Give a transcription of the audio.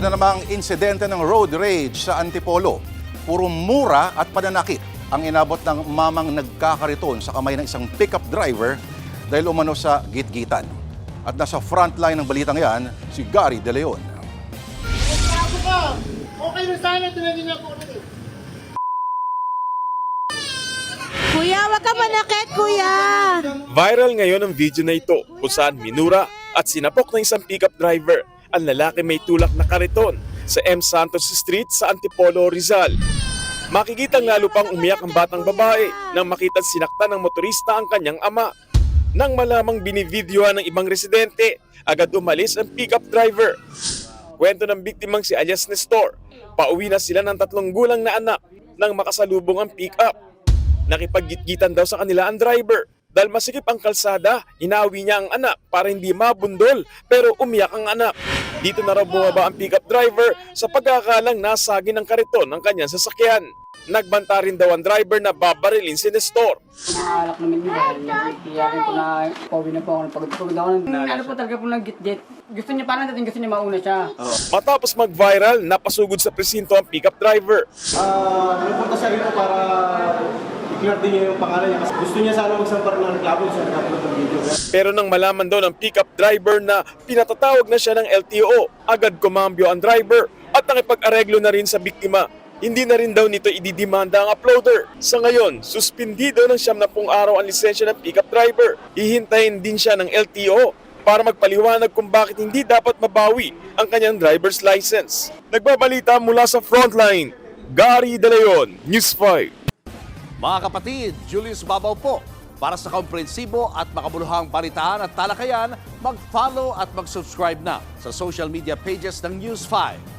na namang insidente ng road rage sa Antipolo. Puro mura at pananakit ang inabot ng mamang nagkakariton sa kamay ng isang pickup driver dahil umano sa gitgitan. At nasa frontline ng balitang yan, si Gary De Leon. Okay na sana, tunagin niya po. Kuya, wag ka manakit, kuya! Viral ngayon ang video na ito kung saan minura at sinapok ng isang pickup driver ang lalaki may tulak na kariton sa M. Santos Street sa Antipolo, Rizal. Makikitang lalo pang umiyak ang batang babae nang makita sinaktan ng motorista ang kanyang ama. Nang malamang binivideohan ng ibang residente, agad umalis ang pickup driver. Kwento ng biktimang si alias Nestor, pauwi na sila ng 3 gulang na anak nang makasalubong ang pickup. Nakipag-gitgitan daw sa kanila ang driver. Dahil masikip ang kalsada, inawi niya ang anak para hindi mabundol pero umiyak ang anak. Dito na raw bumaba ang pickup driver sa pagkakalang nasagi ng kariton ng kanyang sasakyan. Nagbanta rin daw ang driver na babarilin si Nestor. Naalak naman yun. Iyakin ko na pauwi na po ako. Pagod ako. Ano po talaga po nag-git-git. Gusto niya parang dating gusto niya mauna siya. Matapos mag-viral, napasugod sa presinto ang pickup driver. Napunta siya rito para i-clear din niya yung pangalan niya kasi gusto niya sana magsampar ng reklamo sa nag-upload ng video. Pero nang malaman daw ng pickup driver na pinatatawag na siya ng LTO, agad kumambyo ang driver at nakipag-areglo na rin sa biktima. Hindi na rin daw nito ididimanda ang uploader. Sa ngayon, suspendido ng 70 araw ang lisensya ng pickup driver. Hihintayin din siya ng LTO para magpaliwanag kung bakit hindi dapat mabawi ang kanyang driver's license. Nagbabalita mula sa Frontline, Gary De Leon, News 5. Mga kapatid, Julius Babaw po. Para sa komprehensibo at makabuluhang balitaan at talakayan, mag-follow at mag-subscribe na sa social media pages ng News 5.